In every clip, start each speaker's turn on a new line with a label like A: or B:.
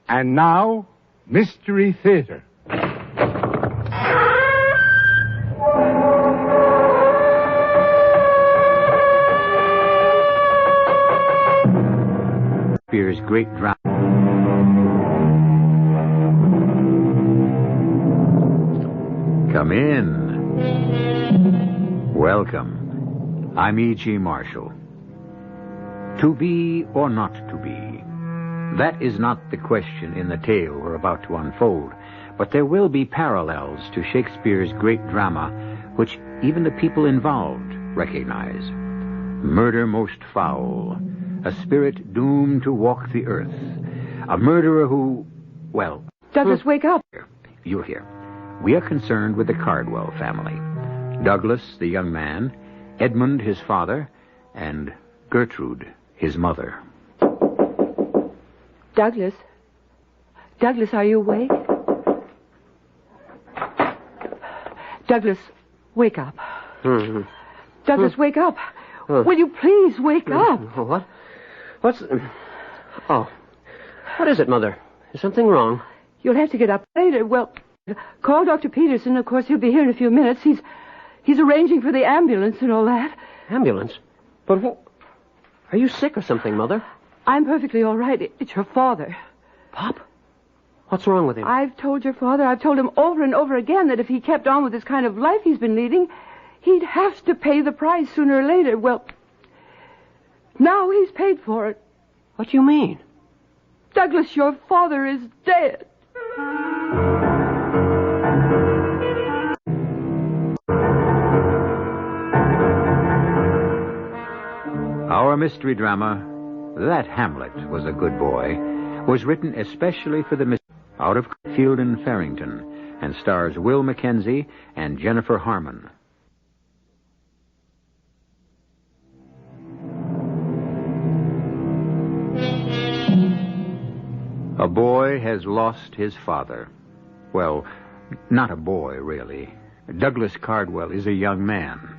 A: And now, Mystery Theater.
B: Shakespeare's great drama. Come in. Welcome. I'm E.G. Marshall. To be or not to be? That is not the question in the tale we're about to unfold, but there will be parallels to Shakespeare's great drama, which even the people involved recognize. Murder most foul, a spirit doomed to walk the earth, a murderer who, well...
C: Douglas, wake up.
B: You'll hear. We are concerned with the Cardwell family. Douglas, the young man, Edmund, his father, and Gertrude, his mother.
C: Douglas? Douglas, are you awake? Douglas, wake up. Douglas, wake up. Will you please wake up?
D: What? Oh. What is it, Mother? Is something wrong?
C: You'll have to get up later. Well, call Dr. Peterson. Of course, he'll be here in a few minutes. He's arranging for the ambulance and all that.
D: Ambulance? But what? Are you sick or something, Mother?
C: I'm perfectly all right. It's your father.
D: Pop? What's wrong with him?
C: I've told your father, I've told him over and over again that if he kept on with this kind of life he's been leading, he'd have to pay the price sooner or later. Well, now he's paid for it.
D: What do you mean?
C: Douglas, your father is dead.
B: Our mystery drama, That Hamlet Was a Good Boy, was written especially for the out of Field and Farrington and stars Will Mackenzie and Jennifer Harmon. A boy has lost his father. Well, not a boy, really. Douglas Cardwell is a young man,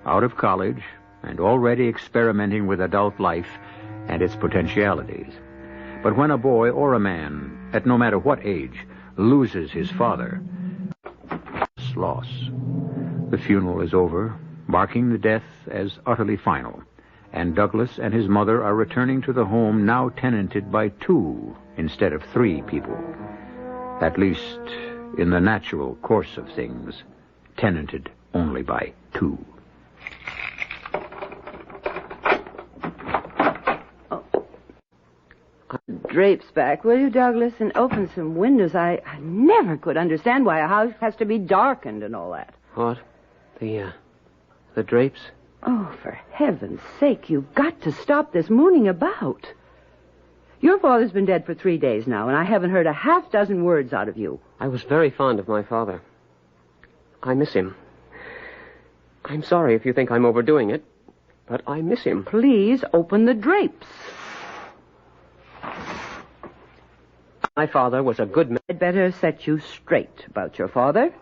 B: out of college and already experimenting with adult life and its potentialities. But when a boy or a man, at no matter what age, loses his father, loss. The funeral is over, marking the death as utterly final, and Douglas and his mother are returning to the home now tenanted by 2 instead of 3 people. At least, in the natural course of things, tenanted only by 2.
C: Drapes back, will you, Douglas, and open some windows. I never could understand why a house has to be darkened and all that.
D: What? The drapes?
C: Oh, for heaven's sake, you've got to stop this mooning about. Your father's been dead for 3 days now, and I haven't heard a half-dozen words out of you.
D: I was very fond of my father. I miss him. I'm sorry if you think I'm overdoing it, but I miss him.
C: Please open the drapes.
D: My father was a good man.
C: I'd better set you straight about your father.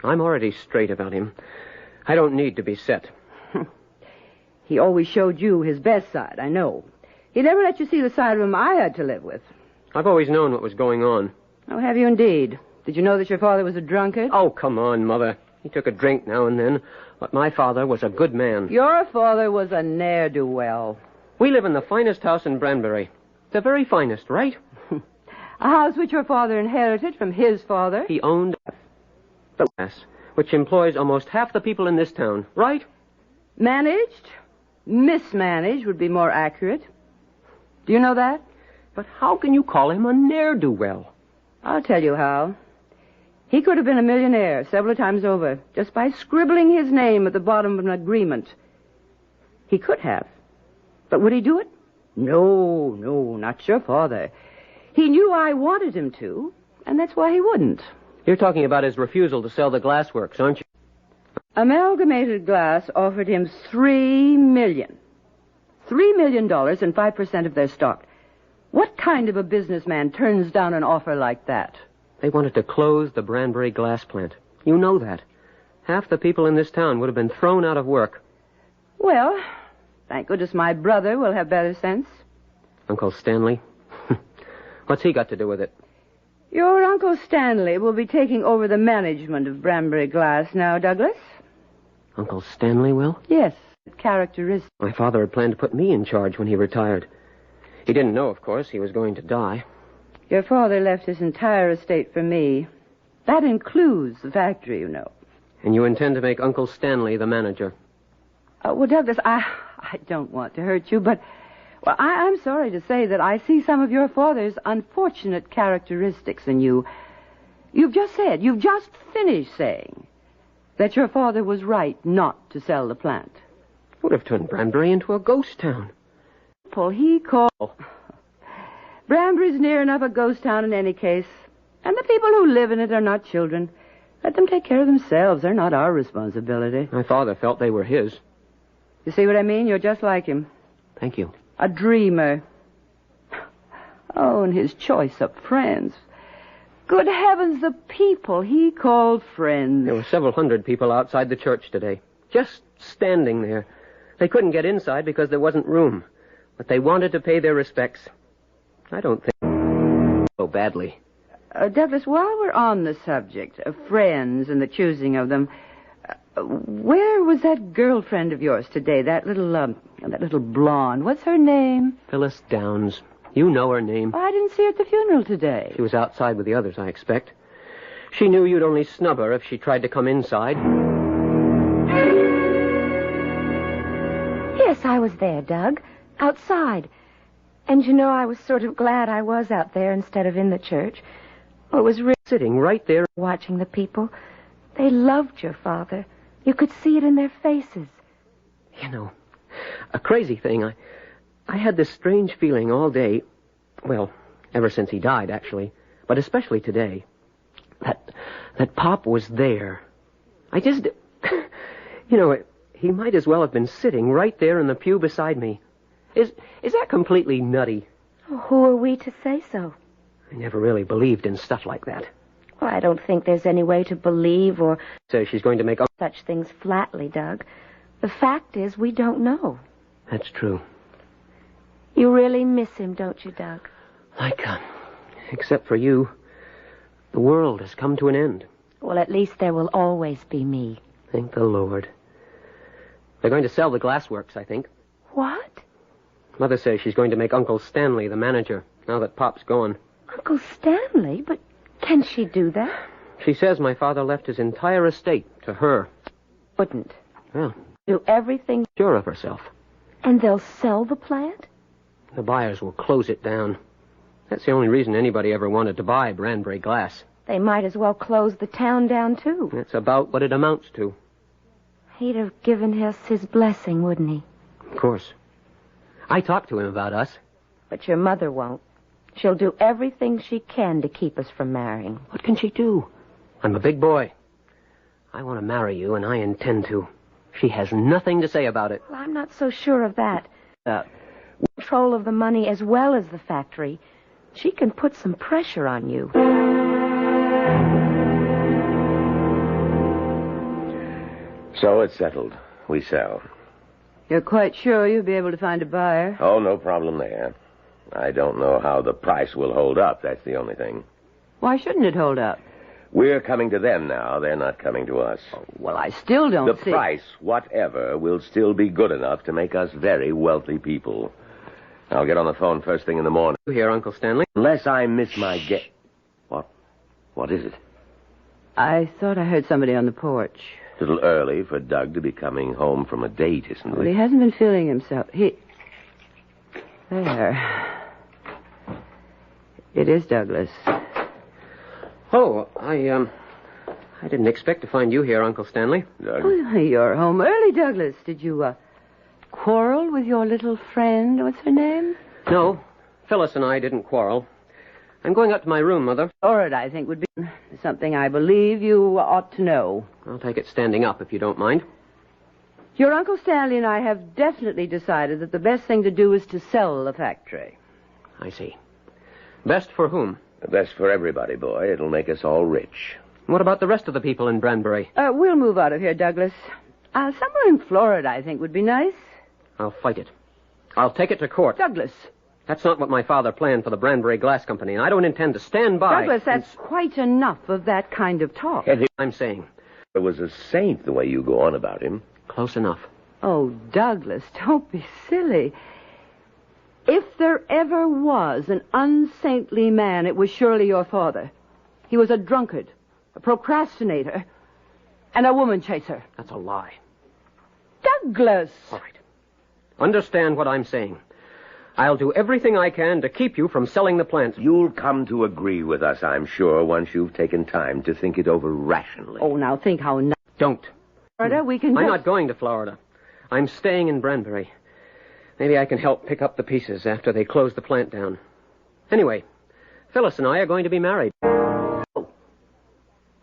D: I'm already straight about him. I don't need to be set.
C: He always showed you his best side, I know. He never let you see the side of him I had to live with.
D: I've always known what was going on.
C: Oh, have you indeed? Did you know that your father was a drunkard?
D: Oh, come on, Mother. He took a drink now and then, but my father was a good man.
C: Your father was a ne'er-do-well.
D: We live in the finest house in Branbury. The very finest, right?
C: A house which your father inherited from his father.
D: He owned the glass, which employs almost half the people in this town, right?
C: Managed? Mismanaged would be more accurate. Do you know that?
D: But how can you call him a ne'er-do-well?
C: I'll tell you how. He could have been a millionaire several times over, just by scribbling his name at the bottom of an agreement. He could have. But would he do it? No, not your father. He knew I wanted him to, and that's why he wouldn't.
D: You're talking about his refusal to sell the glassworks, aren't you?
C: Amalgamated Glass offered him $3 million. $3 million and 5% of their stock. What kind of a businessman turns down an offer like that?
D: They wanted to close the Branbury glass plant. You know that. Half the people in this town would have been thrown out of work.
C: Well, thank goodness my brother will have better sense.
D: Uncle Stanley? What's he got to do with it?
C: Your Uncle Stanley will be taking over the management of Branbury Glass now, Douglas.
D: Uncle Stanley will?
C: Yes, characteristic.
D: My father had planned to put me in charge when he retired. He didn't know, of course, he was going to die.
C: Your father left his entire estate for me. That includes the factory, you know.
D: And you intend to make Uncle Stanley the manager?
C: Well, Douglas, I don't want to hurt you, but... Well, I'm sorry to say that I see some of your father's unfortunate characteristics in you. You've just finished saying that your father was right not to sell the plant.
D: Would have turned Branbury into a ghost town.
C: He called... Branbury's near enough a ghost town in any case. And the people who live in it are not children. Let them take care of themselves. They're not our responsibility.
D: My father felt they were his.
C: You see what I mean? You're just like him.
D: Thank you.
C: A dreamer. Oh, and his choice of friends. Good heavens, the people he called friends.
D: There were several hundred people outside the church today, just standing there. They couldn't get inside because there wasn't room, but they wanted to pay their respects. I don't think so badly.
C: Douglas, while we're on the subject of friends and the choosing of them, where was that girlfriend of yours today? That little blonde. What's her name?
D: Phyllis Downs. You know her name.
C: I didn't see her at the funeral today.
D: She was outside with the others, I expect. She knew you'd only snub her if she tried to come inside.
E: Yes, I was there, Doug. Outside. And you know, I was sort of glad I was out there instead of in the church.
D: Oh, it was sitting right there.
E: Watching the people. They loved your father. You could see it in their faces.
D: You know, a crazy thing. I had this strange feeling all day. Well, ever since he died, actually. But especially today. That Pop was there. I just... You know, he might as well have been sitting right there in the pew beside me. Is that completely nutty?
E: Oh, who are we to say so?
D: I never really believed in stuff like that.
E: Well, I don't think there's any way to believe or...
D: So she's going to make
E: such things flatly, Doug. The fact is, we don't know.
D: That's true.
E: You really miss him, don't you, Doug?
D: Except for you, the world has come to an end.
E: Well, at least there will always be me.
D: Thank the Lord. They're going to sell the glassworks, I think.
E: What?
D: Mother says she's going to make Uncle Stanley the manager, now that Pop's gone.
E: Uncle Stanley? But can she do that?
D: She says my father left his entire estate to her.
E: Wouldn't.
D: Well,
E: Do everything...
D: sure of herself.
E: And they'll sell the plant?
D: The buyers will close it down. That's the only reason anybody ever wanted to buy Branbury Glass.
E: They might as well close the town down, too.
D: That's about what it amounts to.
E: He'd have given us his blessing, wouldn't he?
D: Of course. I talked to him about us.
E: But your mother won't. She'll do everything she can to keep us from marrying.
D: What can she do? I'm a big boy. I want to marry you, and I intend to. She has nothing to say about it.
E: Well, I'm not so sure of that. Control of the money as well as the factory. She can put some pressure on you.
F: So it's settled. We sell.
C: You're quite sure you'll be able to find a buyer?
F: Oh, no problem there. I don't know how the price will hold up. That's the only thing.
C: Why shouldn't it hold up?
F: We're coming to them now. They're not coming to us.
C: Well, I still don't
F: The
C: see...
F: price, whatever, will still be good enough to make us very wealthy people. I'll get on the phone first thing in the morning.
D: You hear, Uncle Stanley?
F: Unless I miss my guess. What is it?
C: I thought I heard somebody on the porch.
F: A little early for Doug to be coming home from a date, isn't
C: Well,
F: it?
C: he hasn't been feeling himself. There. It is Douglas.
D: Oh, I didn't expect to find you here, Uncle Stanley.
F: Doug?
C: Oh, you're home early, Douglas. Did you, quarrel with your little friend? What's her name?
D: No, Phyllis and I didn't quarrel. I'm going up to my room, Mother.
C: Or I think would be something I believe you ought to know.
D: I'll take it standing up, if you don't mind.
C: Your Uncle Stanley and I have definitely decided that the best thing to do is to sell the factory.
D: I see. Best for whom?
F: The best for everybody, boy. It'll make us all rich.
D: What about the rest of the people in Branbury?
C: We'll move out of here, Douglas. Somewhere in Florida, I think, would be nice.
D: I'll fight it. I'll take it to court.
C: Douglas,
D: That's not what my father planned for the Branbury Glass Company, and I don't intend to stand by.
C: Douglas, that's quite enough of that kind of talk.
D: I'm saying.
F: It was a saint the way you go on about him.
D: Close enough.
C: Oh, Douglas, don't be silly. If there ever was an unsaintly man, it was surely your father. He was a drunkard, a procrastinator, and a woman chaser.
D: That's a lie.
C: Douglas!
D: All right. Understand what I'm saying. I'll do everything I can to keep you from selling the plant.
F: You'll come to agree with us, I'm sure, once you've taken time to think it over rationally.
C: Oh, now think how nice.
D: Don't.
C: Florida, we can
D: I'm
C: just...
D: not going to Florida. I'm staying in Branbury. Maybe I can help pick up the pieces after they close the plant down. Anyway, Phyllis and I are going to be married.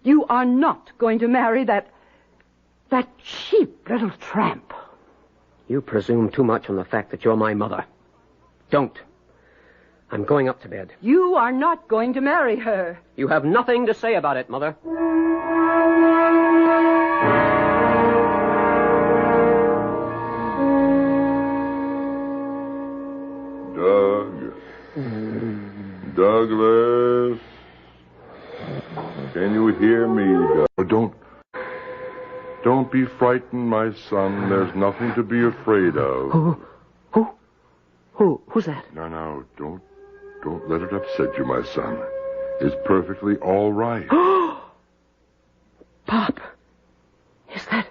C: You are not going to marry that cheap little tramp.
D: You presume too much on the fact that you're my mother. Don't. I'm going up to bed.
C: You are not going to marry her.
D: You have nothing to say about it, Mother.
G: Douglas. Can you hear me, Doug? Don't be frightened, my son. There's nothing to be afraid of.
D: Who's that?
G: No, don't let it upset you, my son. It's perfectly all right.
D: Pop, is that...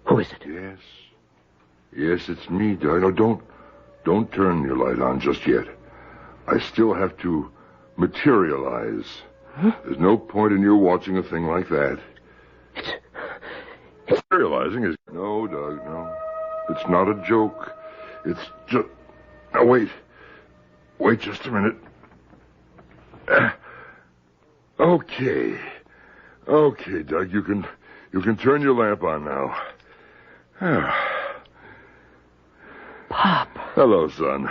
D: Who is it?
G: Yes, it's me, Doug. No, don't turn your light on just yet. I still have to materialize.
D: Huh?
G: There's no point in you watching a thing like that.
D: It's
G: materializing is... No, Doug, no. It's not a joke. It's just... Now, wait. Wait just a minute. Okay, Doug, you can turn your lamp on now.
D: Pop.
G: Hello, son.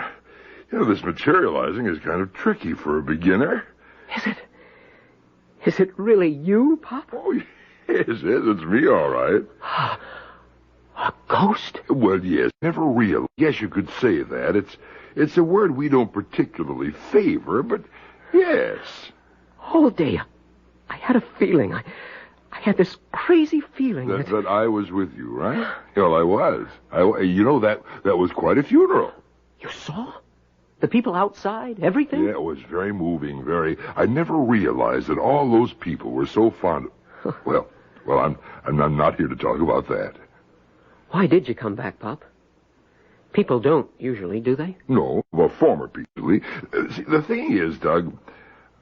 G: You know, this materializing is kind of tricky for a beginner.
D: Is it really you, Pop?
G: Oh, yes, it's me, all right.
D: A ghost?
G: Well, yes, never real. Yes, you could say that. It's a word we don't particularly favor, but yes.
D: All day, I had a feeling. I had this crazy feeling
G: that I was with you, right? Well, I was. You know, that was quite a funeral.
D: You saw? The people outside, everything?
G: Yeah, it was very moving, I never realized that all those people were so fond of... Well, I'm not here to talk about that.
D: Why did you come back, Pop? People don't usually, do they?
G: No, well, former people. See, the thing is, Doug,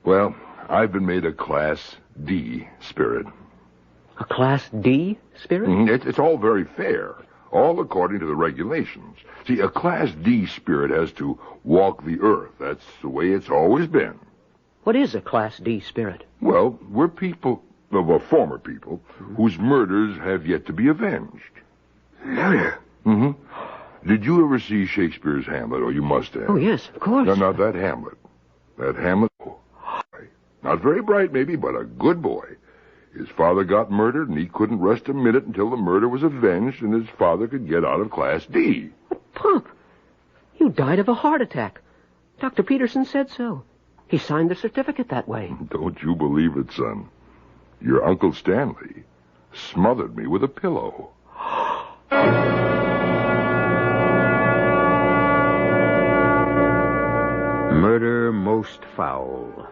G: well, I've been made a Class D spirit.
D: A Class D spirit?
G: It's all very fair, all according to the regulations. See, a Class D spirit has to walk the earth. That's the way it's always been.
D: What is a Class D spirit?
G: Well, we're people, well, former people, whose murders have yet to be avenged.
F: Murder?
G: Mm-hmm. Did you ever see Shakespeare's Hamlet? Oh, you must have.
D: Oh, yes, of course.
G: No, not that Hamlet. That Hamlet, not very bright, maybe, but a good boy. His father got murdered, and he couldn't rest a minute until the murder was avenged and his father could get out of Class D.
D: Pop, you died of a heart attack. Dr. Peterson said so. He signed the certificate that way.
G: Don't you believe it, son? Your Uncle Stanley smothered me with a pillow.
B: Murder most foul.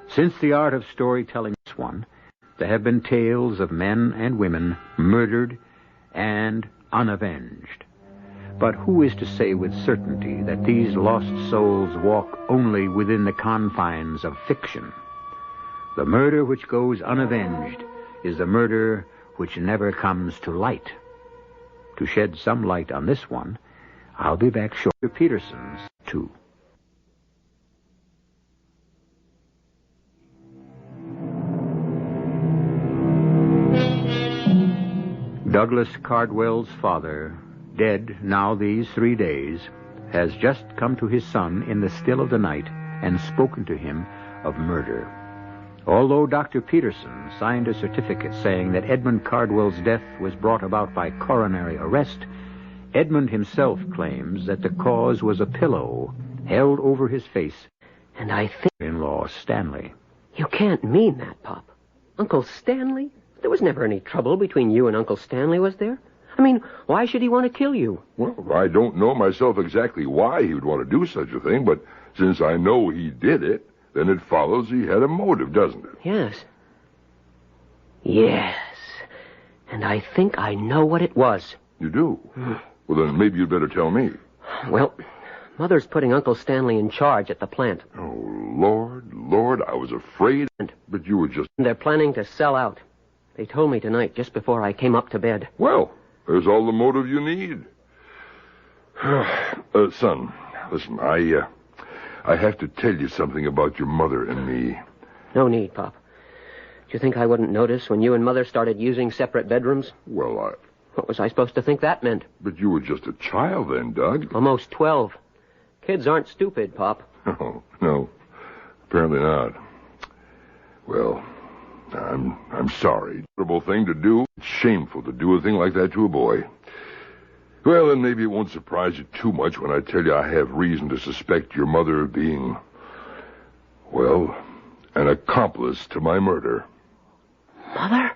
B: Since the art of storytelling is one, there have been tales of men and women murdered and unavenged. But who is to say with certainty that these lost souls walk only within the confines of fiction? The murder which goes unavenged is the murder which never comes to light. To shed some light on this one, I'll be back shortly. Peterson's, too. Douglas Cardwell's father, dead now these 3 days, has just come to his son in the still of the night and spoken to him of murder. Although Dr. Peterson signed a certificate saying that Edmund Cardwell's death was brought about by coronary arrest, Edmund himself claims that the cause was a pillow held over his face.
D: And I think...
B: In-law Stanley.
D: You can't mean that, Pop. Uncle Stanley? There was never any trouble between you and Uncle Stanley, was there? I mean, why should he want to kill you?
G: Well, I don't know myself exactly why he would want to do such a thing, but since I know he did it, then it follows he had a motive, doesn't it?
D: Yes. Yes. And I think I know what it was.
G: You do? Well, then maybe you'd better tell me.
D: Well, Mother's putting Uncle Stanley in charge at the plant.
G: Oh, Lord, I was afraid. But you were just...
D: They're planning to sell out. They told me tonight, just before I came up to bed.
G: Well, there's all the motive you need. Son, listen, I have to tell you something about your mother and me.
D: No need, Pop. Do you think I wouldn't notice when you and Mother started using separate bedrooms?
G: Well,
D: What was I supposed to think that meant?
G: But you were just a child then, Doug.
D: Almost 12. Kids aren't stupid, Pop.
G: Oh, no. Apparently not. Well, I'm sorry. Terrible thing to do. It's shameful to do a thing like that to a boy. Well, then maybe it won't surprise you too much when I tell you I have reason to suspect your mother of being, well, an accomplice to my murder.
D: Mother?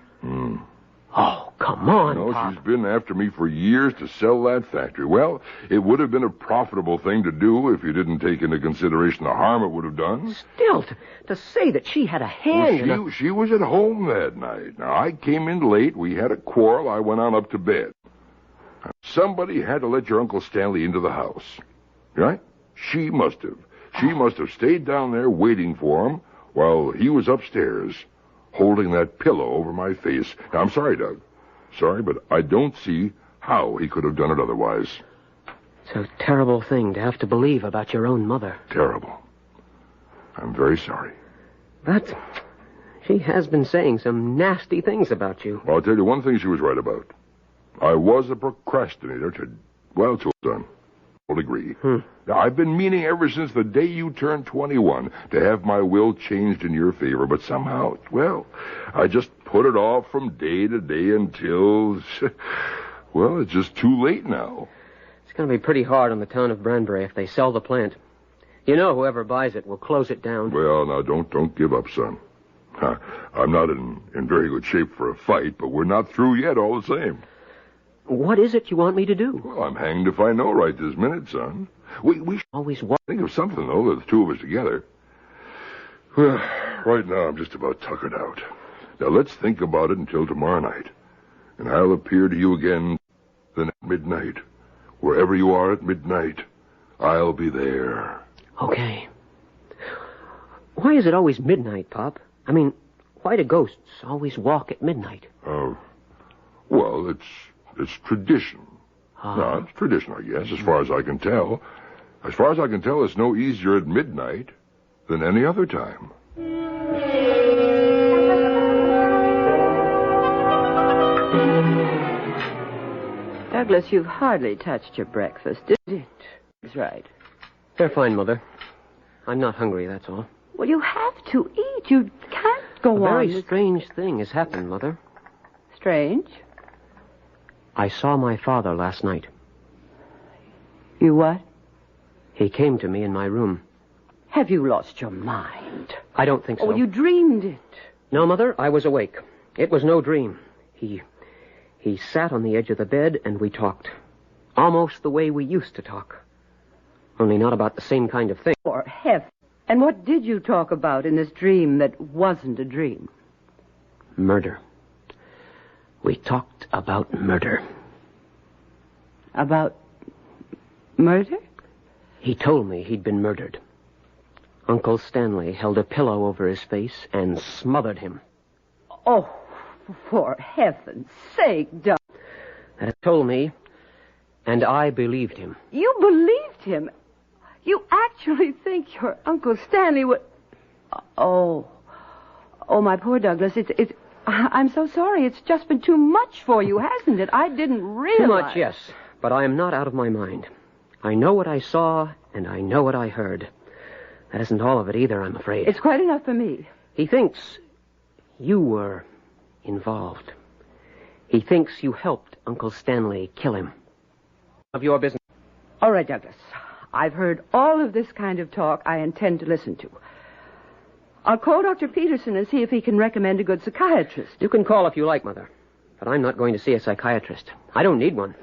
D: Oh, come on,
G: No,
D: Pop.
G: she's been after me for years to sell that factory. Well, it would have been a profitable thing to do if you didn't take into consideration the harm it would have done.
D: Still, to say that she had a hand in
G: Well, she was at home that night. Now, I came in late. We had a quarrel. I went on up to bed. Somebody had to let your Uncle Stanley into the house. Right? She must have. She must have stayed down there waiting for him while he was upstairs, holding that pillow over my face. Now, I'm sorry, Doug. Sorry, but I don't see how he could have done it otherwise.
D: It's a terrible thing to have to believe about your own mother.
G: Terrible. I'm very sorry.
D: But she has been saying some nasty things about you.
G: Well, I'll tell you one thing she was right about. I was a procrastinator till done. I'll agree. Now, I've been meaning ever since the day you turned 21 to have my will changed in your favor, but somehow, well, I just put it off from day to day until, well, it's just too late now.
D: It's going to be pretty hard on the town of Branbury if they sell the plant. You know whoever buys it will close it down.
G: Well, now, don't give up, son. I'm not in very good shape for a fight, but we're not through yet all the same.
D: What is it you want me to do?
G: Well, I'm hanged if I know right this minute, son. We should
D: always
G: think of something, though, the two of us together. Well, right now I'm just about tuckered out. Now, let's think about it until tomorrow night. And I'll appear to you again then at midnight. Wherever you are at midnight, I'll be there.
D: Okay. Why is it always midnight, Pop? I mean, why do ghosts always walk at midnight?
G: Well, it's tradition. No, it's tradition, I guess, as far as I can tell. As far as I can tell, it's no easier at midnight than any other time.
C: Douglas, you've hardly touched your breakfast, did it? That's right.
D: They're fine, Mother. I'm not hungry, that's all.
C: Well, you have to eat. You can't go on.
D: A very strange thing has happened, Mother.
C: Strange?
D: I saw my father last night.
C: You what?
D: He came to me in my room.
C: Have you lost your mind?
D: I don't think so.
C: Oh, you dreamed it.
D: No, Mother, I was awake. It was no dream. He sat on the edge of the bed and we talked. Almost the way we used to talk. Only not about the same kind of thing.
C: For heaven. And what did you talk about in this dream that wasn't a dream?
D: Murder. We talked about murder.
C: About murder?
D: He told me he'd been murdered. Uncle Stanley held a pillow over his face and smothered him.
C: Oh, for heaven's sake, Doug.
D: That told me, and I believed him.
C: You believed him? You actually think your Uncle Stanley would... Oh, my poor Douglas, it's... I'm so sorry. It's just been too much for you, hasn't it? I didn't realize...
D: Too much, yes. But I am not out of my mind. I know what I saw, and I know what I heard. That isn't all of it either, I'm afraid.
C: It's quite enough for me.
D: He thinks you were involved. He thinks you helped Uncle Stanley kill him. Of your business.
C: All right, Douglas. I've heard all of this kind of talk I intend to listen to. I'll call Dr. Peterson and see if he can recommend a good psychiatrist.
D: You can call if you like, Mother. But I'm not going to see a psychiatrist. I don't need one.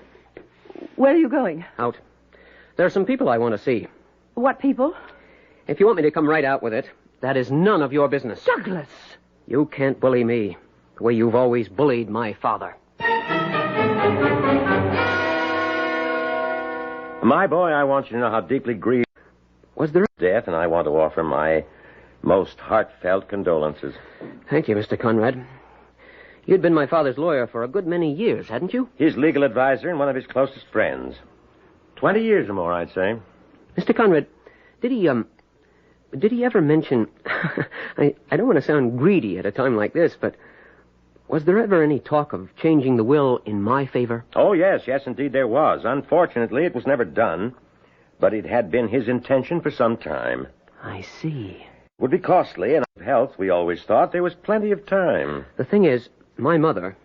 C: Where are you going?
D: Out. There are some people I want to see.
C: What people?
D: If you want me to come right out with it, that is none of your business.
C: Douglas!
D: You can't bully me the way you've always bullied my father.
F: My boy, I want you to know how deeply grieved
D: Was there...
F: death, and I want to offer my most heartfelt condolences.
D: Thank you, Mr. Conrad. You'd been my father's lawyer for a good many years, hadn't you?
F: His legal advisor and one of his closest friends. 20 years or more, I'd say.
D: Mr. Conrad, did he ever mention... I don't want to sound greedy at a time like this, but was there ever any talk of changing the will in my favor?
F: Oh, yes, indeed there was. Unfortunately, it was never done, but it had been his intention for some time.
D: I see.
F: It would be costly, and of health, we always thought there was plenty of time.
D: The thing is, my mother,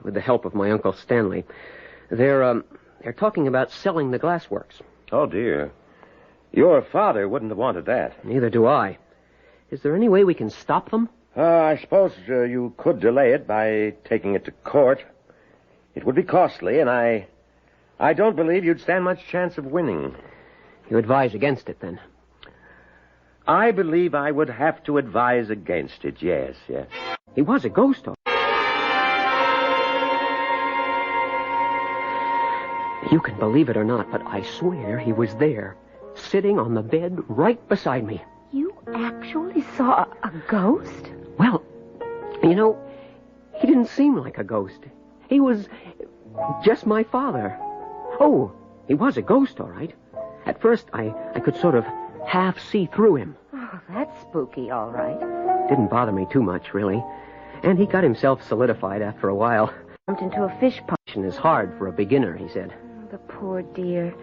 D: with the help of my Uncle Stanley, they're talking about selling the glassworks.
F: Oh, dear. Your father wouldn't have wanted that.
D: Neither do I. Is there any way we can stop them?
F: I suppose you could delay it by taking it to court. It would be costly, and I don't believe you'd stand much chance of winning.
D: You advise against it, then?
F: I believe I would have to advise against it, yes.
D: He was a ghost, though. You can believe it or not, but I swear he was there, sitting on the bed right beside me.
E: You actually saw a ghost?
D: Well, you know, he didn't seem like a ghost. He was just my father. Oh, he was a ghost, all right. At first, I could sort of half see through him.
E: Oh, that's spooky, all right.
D: Didn't bother me too much, really. And he got himself solidified after a while.
E: Jumped into a fish pond.
D: Is hard for a beginner, he said.
E: The poor dear.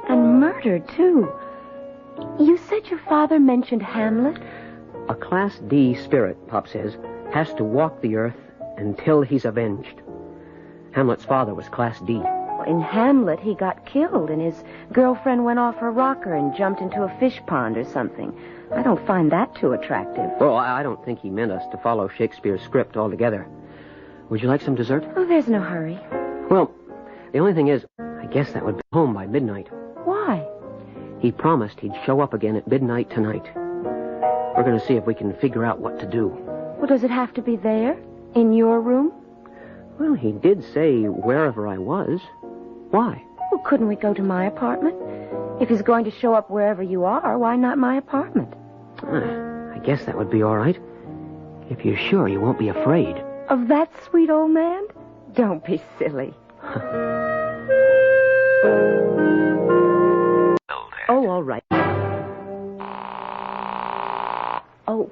E: And murdered, too. You said your father mentioned Hamlet?
D: A Class D spirit, Pop says, has to walk the earth until he's avenged. Hamlet's father was Class D.
E: In Hamlet, he got killed, and his girlfriend went off her rocker and jumped into a fish pond or something. I don't find that too attractive.
D: Well, I don't think he meant us to follow Shakespeare's script altogether. Would you like some dessert?
E: Oh, there's no hurry.
D: Well, the only thing is, I guess that would be home by midnight.
E: Why?
D: He promised he'd show up again at midnight tonight. We're going to see if we can figure out what to do.
E: Well, does it have to be there? In your room?
D: Well, he did say wherever I was. Why?
E: Well, couldn't we go to my apartment? If he's going to show up wherever you are, why not my apartment?
D: I guess that would be all right. If you're sure you won't be afraid.
E: Of that sweet old man? Don't be silly.
C: Oh, all right. Oh,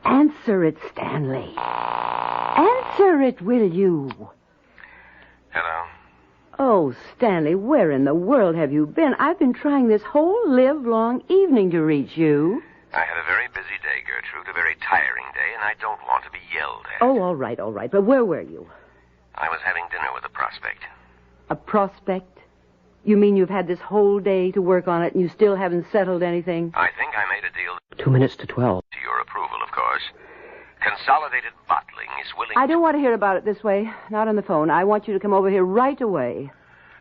C: answer it, Stanley. Answer it, will you?
F: Hello?
C: Oh, Stanley, where in the world have you been? I've been trying this whole livelong evening to reach you.
F: I had a very busy day, Gertrude, a very tiring day, and I don't want to be yelled at.
C: Oh, all right. But where were you?
F: I was having dinner with a prospect.
C: A prospect? You mean you've had this whole day to work on it and you still haven't settled anything?
F: I think I made a deal
D: 2 minutes to 12.
F: to your approval, of course. Consolidated Bottling is willing
C: I don't want to hear about it this way. Not on the phone. I want you to come over here right away.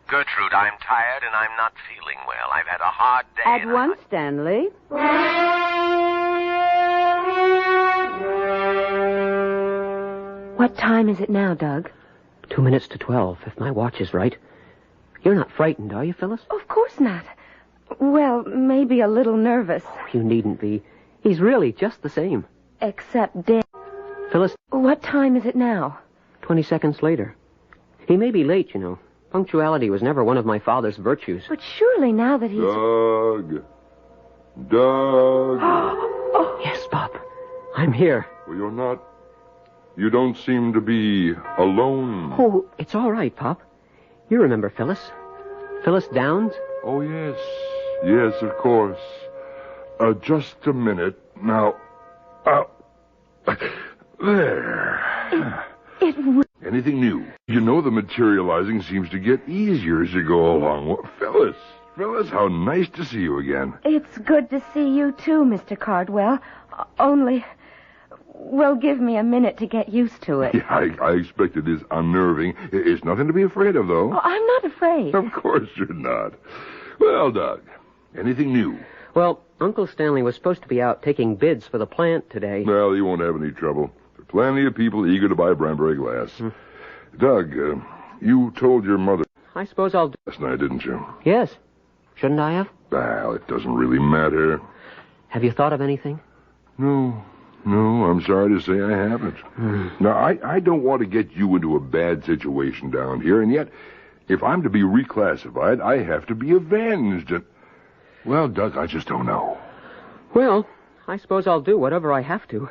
F: Gertrude, I'm tired and I'm not feeling well. I've had a hard day.
C: At once, Stanley.
E: What time is it now, Doug?
D: 2 minutes to 12, if my watch is right. You're not frightened, are you, Phyllis?
E: Of course not. Well, maybe a little nervous.
D: You needn't be. He's really just the same.
E: Except dead.
D: Phyllis,
E: What time is it now?
D: 20 seconds later. He may be late, you know. Punctuality was never one of my father's virtues.
E: But surely now that he's...
G: Doug.
D: Yes, Pop. I'm here.
G: Well, you don't seem to be alone.
D: Oh, it's all right, Pop. You remember Phyllis? Phyllis Downs?
G: Oh, yes. Yes, of course. Just a minute. Now, there.
E: It
G: Anything new? You know the materializing seems to get easier as you go along. Well, Phyllis, how nice to see you again.
E: It's good to see you, too, Mr. Cardwell. Only, well, give me a minute to get used to it.
G: Yeah, I expect it is unnerving. It's nothing to be afraid of, though.
E: Oh, I'm not afraid.
G: Of course you're not. Well, Doug, anything new?
D: Well, Uncle Stanley was supposed to be out taking bids for the plant today.
G: Well, he won't have any trouble. There are plenty of people eager to buy Branbury glass. Doug, you told your mother
D: I suppose I'll do...
G: last night, didn't you?
D: Yes. Shouldn't I have?
G: Well, it doesn't really matter.
D: Have you thought of anything?
G: No, I'm sorry to say I haven't. Now, I don't want to get you into a bad situation down here, and yet, if I'm to be reclassified, I have to be avenged. And, well, Doug, I just don't know.
D: Well, I suppose I'll do whatever I have to.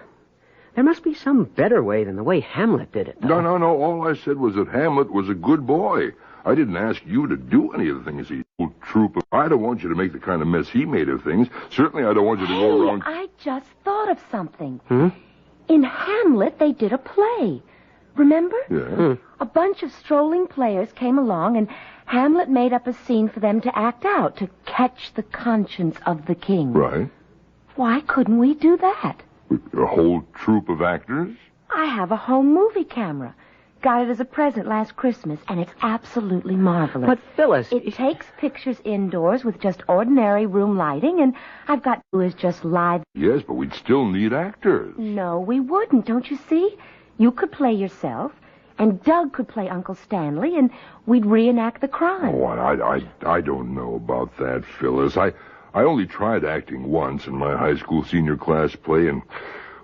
D: There must be some better way than the way Hamlet did it, though.
G: No. All I said was that Hamlet was a good boy. I didn't ask you to do any of the things he did. Troop. I don't want you to make the kind of mess he made of things. Certainly I don't want you to go around...
E: I just thought of something. In Hamlet, they did a play. Remember?
G: Yeah.
E: A bunch of strolling players came along, and Hamlet made up a scene for them to act out, to catch the conscience of the king.
G: Right.
E: Why couldn't we do that?
G: A whole troupe of actors?
E: I have a home movie camera. Got it as a present last Christmas, and it's absolutely marvelous.
D: But, Phyllis...
E: It takes pictures indoors with just ordinary room lighting, and I've got to do is just lie...
G: Yes, but we'd still need actors.
E: No, we wouldn't, don't you see? You could play yourself, and Doug could play Uncle Stanley, and we'd reenact the crime.
G: Oh, I don't know about that, Phyllis. I only tried acting once in my high school senior class play, and...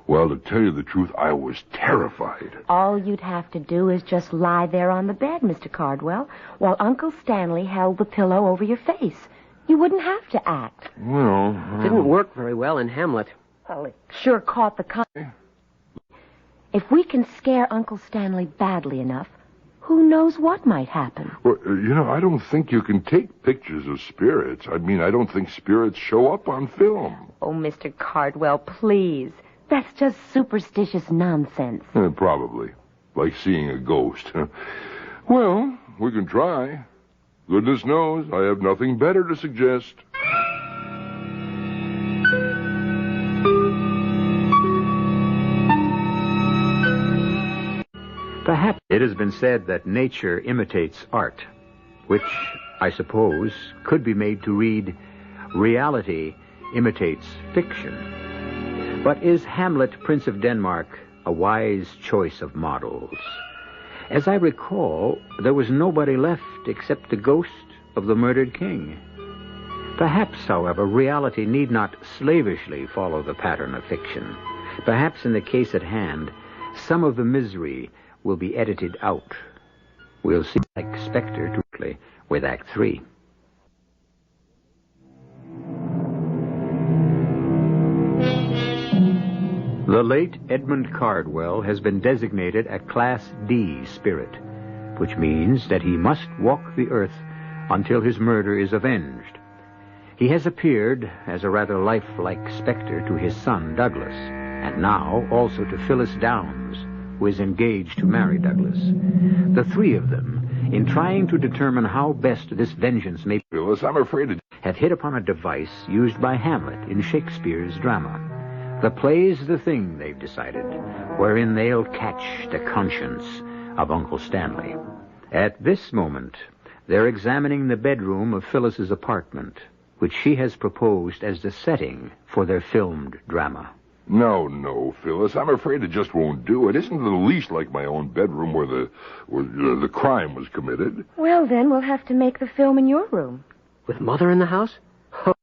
G: well, to tell you the truth, I was terrified.
E: All you'd have to do is just lie there on the bed, Mr. Cardwell, while Uncle Stanley held the pillow over your face. You wouldn't have to act.
G: Well...
D: Didn't work very well in Hamlet.
E: Well, it sure caught the... If we can scare Uncle Stanley badly enough, who knows what might happen?
G: Well, I don't think you can take pictures of spirits. I mean, I don't think spirits show up on film.
E: Oh, Mr. Cardwell, please. That's just superstitious nonsense.
G: Probably. Like seeing a ghost. Well, we can try. Goodness knows, I have nothing better to suggest.
B: Perhaps it has been said that nature imitates art, which, I suppose, could be made to read, reality imitates fiction. But is Hamlet, Prince of Denmark, a wise choice of models? As I recall, there was nobody left except the ghost of the murdered king. Perhaps, however, reality need not slavishly follow the pattern of fiction. Perhaps in the case at hand, some of the misery will be edited out. We'll see, like Spectre, with Act 3. The late Edmund Cardwell has been designated a Class D spirit, which means that he must walk the earth until his murder is avenged. He has appeared as a rather lifelike specter to his son, Douglas, and now also to Phyllis Downs, who is engaged to marry Douglas. The three of them, in trying to determine how best this vengeance may...
G: Phyllis, I'm afraid
B: have hit upon a device used by Hamlet in Shakespeare's drama. The play's the thing, they've decided, wherein they'll catch the conscience of Uncle Stanley. At this moment, they're examining the bedroom of Phyllis's apartment, which she has proposed as the setting for their filmed drama.
G: No, Phyllis. I'm afraid it just won't do. It isn't in the least like my own bedroom where the crime was committed.
E: Well, then we'll have to make the film in your room.
D: With Mother in the house?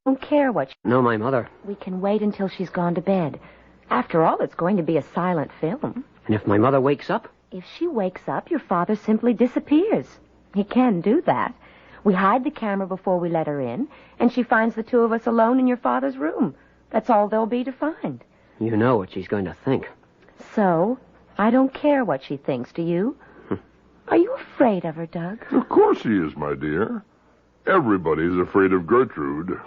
E: Don't care what...
D: No, my mother.
E: We can wait until she's gone to bed. After all, it's going to be a silent film.
D: And if my mother wakes up?
E: If she wakes up, your father simply disappears. He can do that. We hide the camera before we let her in, and she finds the two of us alone in your father's room. That's all there'll be to find.
D: You know what she's going to think.
E: So, I don't care what she thinks, do you? Are you afraid of her, Doug?
G: Of course he is, my dear. Everybody's afraid of Gertrude.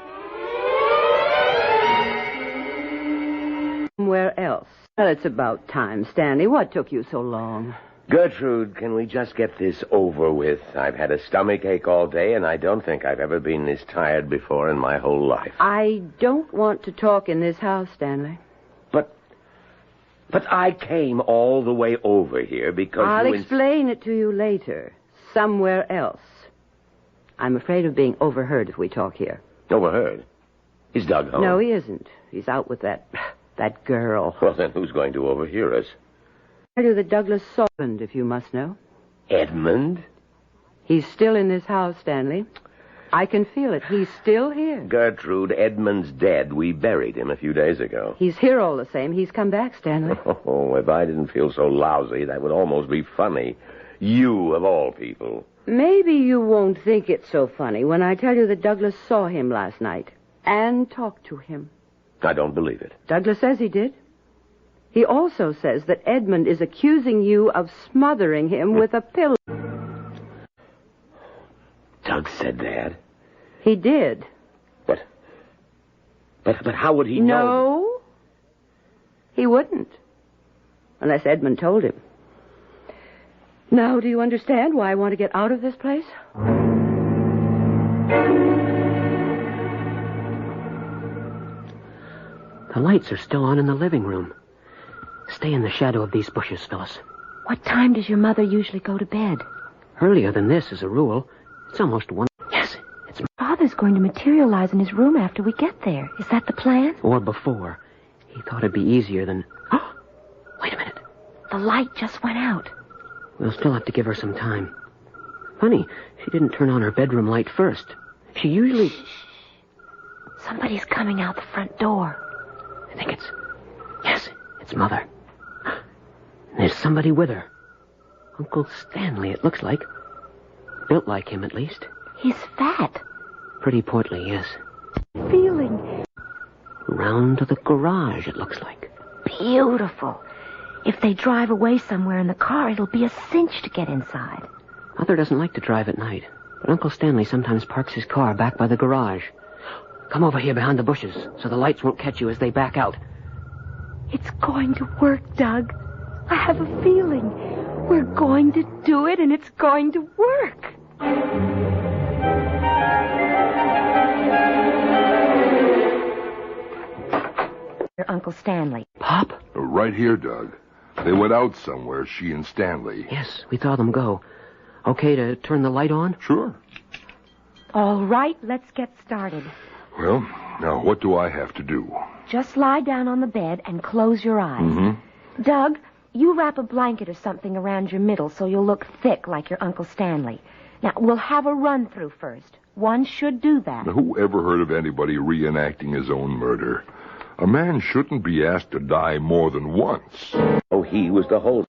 C: Where else? Well, it's about time, Stanley. What took you so long?
F: Gertrude, can we just get this over with? I've had a stomachache all day, and I don't think I've ever been this tired before in my whole life.
C: I don't want to talk in this house, Stanley.
F: But I came all the way over here because
C: I'll explain it to you later, somewhere else. I'm afraid of being overheard if we talk here.
F: Overheard? Is Doug home?
C: No, he isn't. He's out with that girl.
F: Well, then who's going to overhear us?
C: I'll tell you that Douglas saw Edmund, if you must know.
F: Edmund?
C: He's still in this house, Stanley. I can feel it. He's still here.
F: Gertrude, Edmund's dead. We buried him a few days ago.
C: He's here all the same. He's come back, Stanley.
F: Oh, if I didn't feel so lousy, that would almost be funny. You, of all people.
C: Maybe you won't think it's so funny when I tell you that Douglas saw him last night and talked to him.
F: I don't believe it.
C: Douglas says he did. He also says that Edmund is accusing you of smothering him with a pillow.
F: Doug said that?
C: He did.
F: But how would he know?
C: No, he wouldn't. Unless Edmund told him. Now, do you understand why I want to get out of this place?
D: The lights are still on in the living room. Stay in the shadow of these bushes, Phyllis.
E: What time does your mother usually go to bed?
D: Earlier than this, as a rule. It's almost 1. Yes, it's...
E: Father's going to materialize in his room after we get there. Is that the plan?
D: Or before. He thought it'd be easier than... Oh, wait a minute.
E: The light just went out.
D: We'll still have to give her some time. Funny, she didn't turn on her bedroom light first. She usually...
E: Shh. Somebody's coming out the front door.
D: I think it's... Yes, it's Mother. There's somebody with her. Uncle Stanley, it looks like. Built like him, at least.
E: He's fat.
D: Pretty portly, yes.
E: Feeling...
D: Round to the garage, it looks like.
E: Beautiful. If they drive away somewhere in the car, it'll be a cinch to get inside.
D: Mother doesn't like to drive at night, but Uncle Stanley sometimes parks his car back by the garage. Come over here behind the bushes so the lights won't catch you as they back out.
E: It's going to work, Doug. I have a feeling. We're going to do it, and it's going to work. Your Uncle Stanley.
D: Pop?
G: Right here, Doug. They went out somewhere, she and Stanley.
D: Yes, we saw them go. Okay to turn the light on?
G: Sure.
E: All right, let's get started.
G: Well, now what do I have to do?
E: Just lie down on the bed and close your eyes.
G: Mm-hmm.
E: Doug, you wrap a blanket or something around your middle so you'll look thick like your Uncle Stanley. Now, we'll have a run-through first. One should do that.
G: Now, who ever heard of anybody reenacting his own murder? A man shouldn't be asked to die more than once.
F: Oh, he was the whole...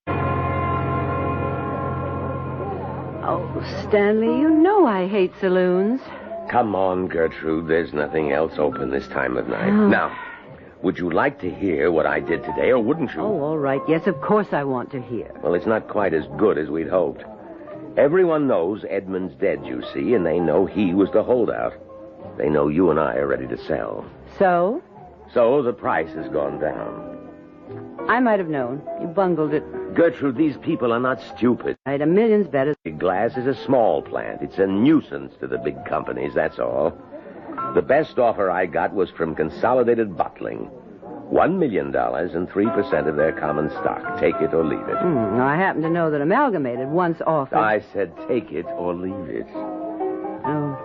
C: Oh, Stanley, you know I hate saloons.
F: Come on, Gertrude. There's nothing else open this time of night.
C: Oh.
F: Now, would you like to hear what I did today, or wouldn't you?
C: Oh, all right. Yes, of course I want to hear.
F: Well, it's not quite as good as we'd hoped. Everyone knows Edmund's dead, you see, and they know he was the holdout. They know you and I are ready to sell.
C: So?
F: So the price has gone down.
C: I might have known. You bungled it.
F: Gertrude, these people are not stupid.
C: Right, a million's better.
F: Big Glass is a small plant. It's a nuisance to the big companies, that's all. The best offer I got was from Consolidated Bottling. $1 million and 3% of their common stock. Take it or leave it.
C: I happen to know that Amalgamated once offered...
F: I said take it or leave it.
C: Oh.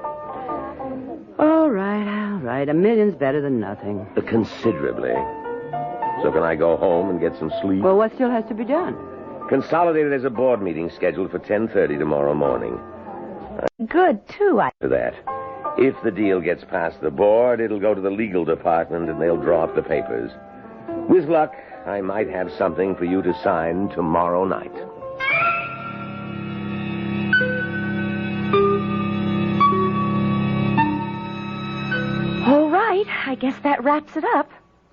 C: All right. A million's better than nothing.
F: Considerably. So can I go home and get some sleep?
C: Well, what still has to be done?
F: Consolidated has a board meeting scheduled for 10:30 tomorrow morning.
E: Good, too.
F: For that. If the deal gets past the board, it'll go to the legal department and they'll draw up the papers. With luck, I might have something for you to sign tomorrow night.
E: All right, I guess that wraps it up.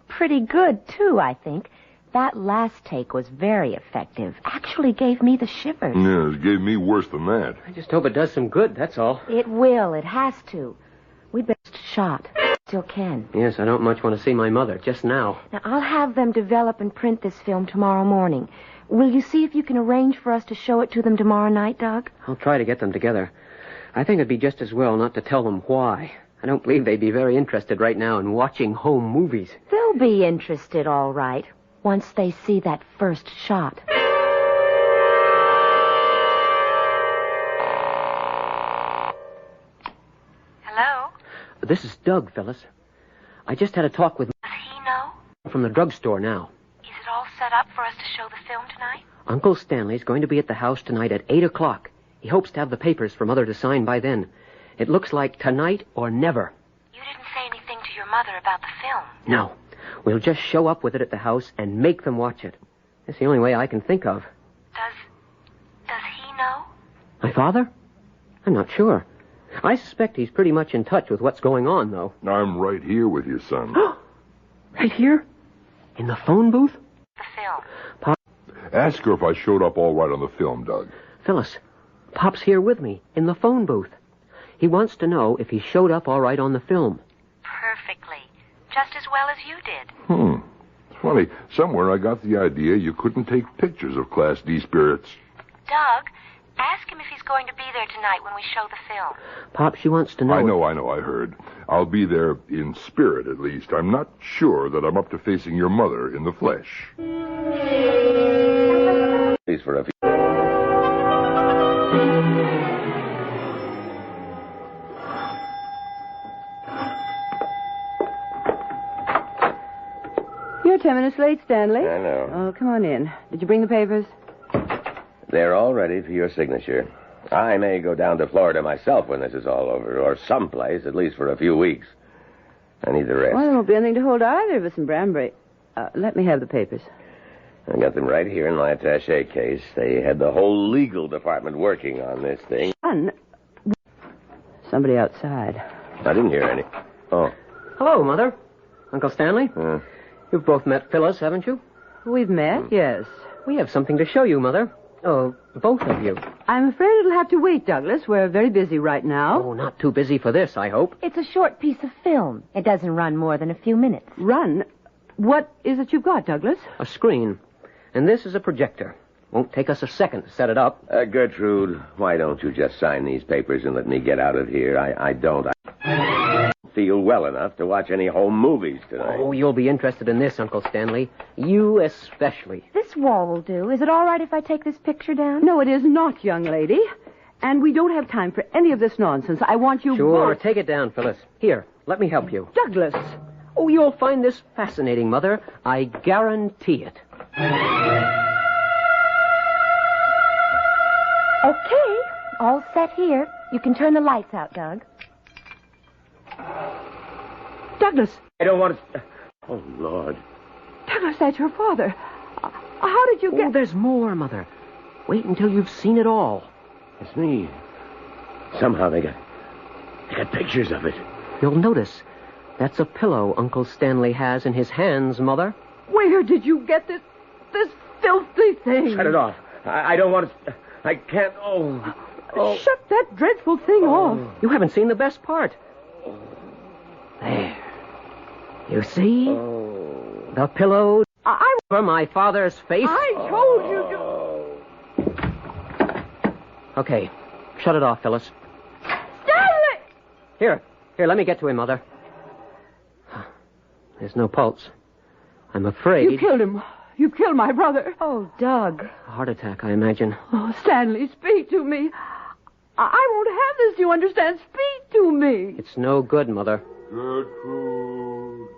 E: Pretty good, too, I think. That last take was very effective. Actually gave me the shivers.
G: Yeah, it gave me worse than that.
D: I just hope it does some good, that's all.
E: It will. It has to. We best shot. Still can.
D: Yes, I don't much want to see my mother, just now.
E: Now, I'll have them develop and print this film tomorrow morning. Will you see if you can arrange for us to show it to them tomorrow night, Doug?
D: I'll try to get them together. I think it'd be just as well not to tell them why. I don't believe they'd be very interested right now in watching home movies.
E: They'll be interested, all right, once they see that first shot.
H: Hello?
D: This is Doug, Phyllis. I just had a talk with...
H: Does he know?
D: From the drugstore now.
H: Is it all set up for us to show the film tonight?
D: Uncle Stanley's going to be at the house tonight at 8 o'clock. He hopes to have the papers for Mother to sign by then. It looks like tonight or never.
H: You didn't say anything to your mother about the film.
D: No. We'll just show up with it at the house and make them watch it. That's the only way I can think of.
H: Does he know?
D: My father? I'm not sure. I suspect he's pretty much in touch with what's going on, though.
G: I'm right here with you, son.
D: Right here? In the phone booth?
H: The film.
D: Pop,
G: Ask her if I showed up all right on the film, Doug.
D: Phyllis, Pop's here with me in the phone booth. He wants to know if he showed up all right on the film.
H: Perfectly. Just as well as you did.
G: It's funny. Somewhere I got the idea you couldn't take pictures of Class D spirits.
H: Doug, ask him if he's going to be there tonight when we show the film.
D: Pop, she wants to know...
G: I know, I heard. I'll be there in spirit, at least. I'm not sure that I'm up to facing your mother in the flesh.
F: Please, for a few...
C: You're 10 minutes late, Stanley.
F: I know.
C: Oh, come on in. Did you bring the papers?
F: They're all ready for your signature. I may go down to Florida myself when this is all over, or someplace, at least for a few weeks. I need the rest.
C: Well, there won't be anything to hold either of us in Branbury. Let me have the papers.
F: I got them right here in my attaché case. They had the whole legal department working on this thing.
C: Son, somebody outside.
F: I didn't hear any. Oh.
D: Hello, Mother. Uncle Stanley?
F: Uh,
D: You've both met Phyllis, haven't you?
C: We've met, yes.
D: We have something to show you, Mother. Oh, both of you.
C: I'm afraid it'll have to wait, Douglas. We're very busy right now.
D: Oh, not too busy for this, I hope.
E: It's a short piece of film. It doesn't run more than a few minutes.
C: Run? What is it you've got, Douglas?
D: A screen. And this is a projector. Won't take us a second to set it up.
F: Gertrude, why don't you just sign these papers and let me get out of here? I don't feel well enough to watch any home movies tonight.
D: Oh, you'll be interested in this, Uncle Stanley. You especially.
E: This wall will do. Is it all right if I take this picture down?
C: No, it is not, young lady. And we don't have time for any of this nonsense. I want you
D: Sure,
C: both...
D: take it down, Phyllis. Here, let me help you.
C: Douglas!
D: Oh, you'll find this fascinating, Mother. I guarantee it.
E: Okay, all set here. You can turn the lights out, Doug.
C: Douglas!
F: I don't want to... Oh, Lord.
C: Douglas, that's your father. How did you get...
D: Oh, there's more, Mother. Wait until you've seen it all.
F: It's me. Somehow they got pictures of it.
D: You'll notice that's a pillow Uncle Stanley has in his hands, Mother.
C: Where did you get this filthy thing?
F: Shut it off. I don't want to... I can't... Oh.
C: Shut that dreadful thing off.
D: You haven't seen the best part. There. You see?
F: Oh.
D: The pillow
C: I
D: over my father's face.
C: I told you to...
D: Okay. Shut it off, Phyllis.
C: Stanley!
D: Here, let me get to him, Mother. There's no pulse. I'm afraid...
C: You killed him. You killed my brother.
E: Oh, Doug.
D: A heart attack, I imagine.
C: Oh, Stanley, speak to me. I won't have this, you understand? Speak to me.
D: It's no good, Mother.
G: Gertrude.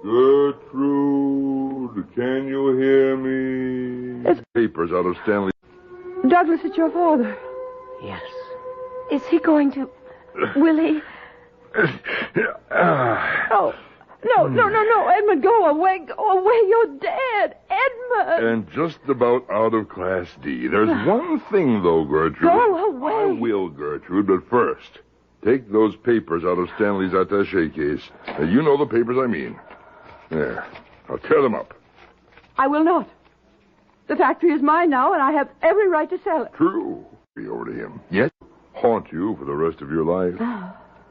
G: Gertrude, can you hear me?
C: It's...
G: Papers out of Stanley.
C: Douglas, it's your father.
D: Yes.
E: Is he going to... Will he...
C: Oh, no, Edmund, go away, you're dead, Edmund.
G: And just about out of Class D. There's one thing, though, Gertrude.
C: Go away.
G: I will, Gertrude, but first, take those papers out of Stanley's attaché case. You know the papers I mean. There. Now tear them up.
C: I will not. The factory is mine now, and I have every right to sell it.
G: True. Be over to him. Yes. Haunt you for the rest of your life.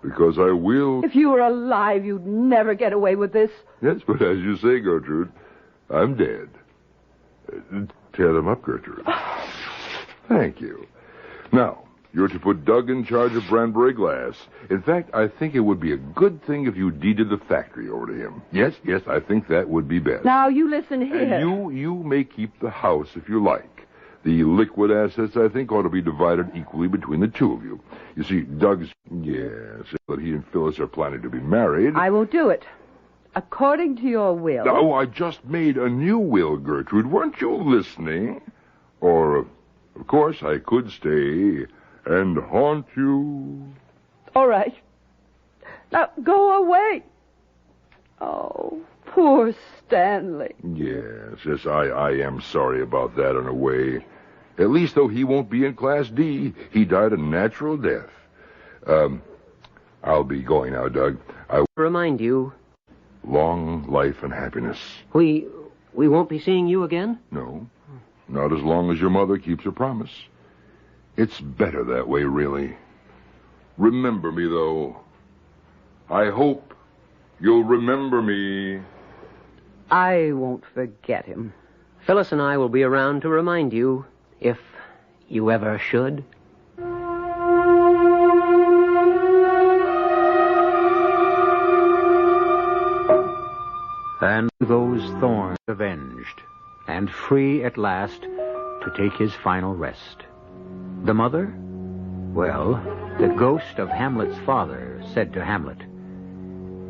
G: Because I will...
C: If you were alive, you'd never get away with this.
G: Yes, but as you say, Gertrude, I'm dead. Tear them up, Gertrude. Thank you. Now, you're to put Doug in charge of Branbury Glass. In fact, I think it would be a good thing if you deeded the factory over to him. Yes, I think that would be best.
C: Now, you listen here.
G: And you may keep the house if you like. The liquid assets, I think, ought to be divided equally between the two of you. You see, Doug's... Yes, that he and Phyllis are planning to be married.
C: I will do it. According to your will.
G: Oh, I just made a new will, Gertrude. Weren't you listening? Or, of course, I could stay and haunt you.
C: All right. Now, go away. Oh, poor Stanley.
G: Yes, I am sorry about that in a way. At least, though, he won't be in Class D. He died a natural death. I'll be going now, Doug. I
D: remind you.
G: Long life and happiness.
D: We won't be seeing you again?
G: No, not as long as your mother keeps her promise. It's better that way, really. Remember me, though. I hope you'll remember me.
C: I won't forget him.
D: Phyllis and I will be around to remind you, if you ever should.
B: And those thorns avenged, and free at last to take his final rest. The mother? Well, the ghost of Hamlet's father said to Hamlet,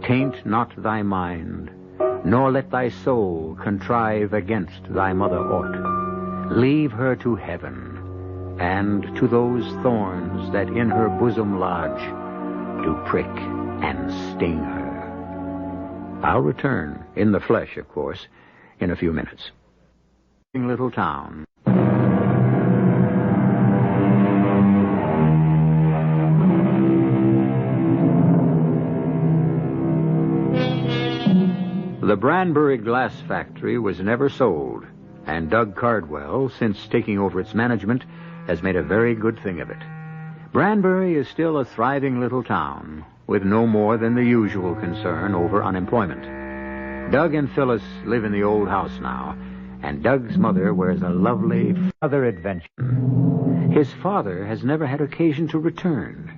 B: "Taint not thy mind, nor let thy soul contrive against thy mother aught. Leave her to heaven, and to those thorns that in her bosom lodge, do prick and sting her." I'll return, in the flesh, of course, in a few minutes. Little town. The Branbury Glass Factory was never sold, and Doug Cardwell, since taking over its management, has made a very good thing of it. Branbury is still a thriving little town, with no more than the usual concern over unemployment. Doug and Phyllis live in the old house now, and Doug's mother wears a lovely father adventure. His father has never had occasion to return.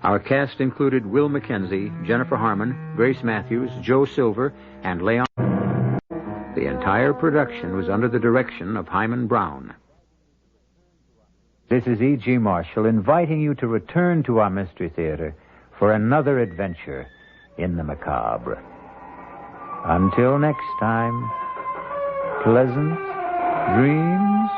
B: Our cast included Will Mackenzie, Jennifer Harmon, Grace Matthews, Joe Silver, and Leon. The entire production was under the direction of Hyman Brown.
I: This is E.G. Marshall inviting you to return to our Mystery Theater for another adventure in the macabre. Until next time, pleasant dreams.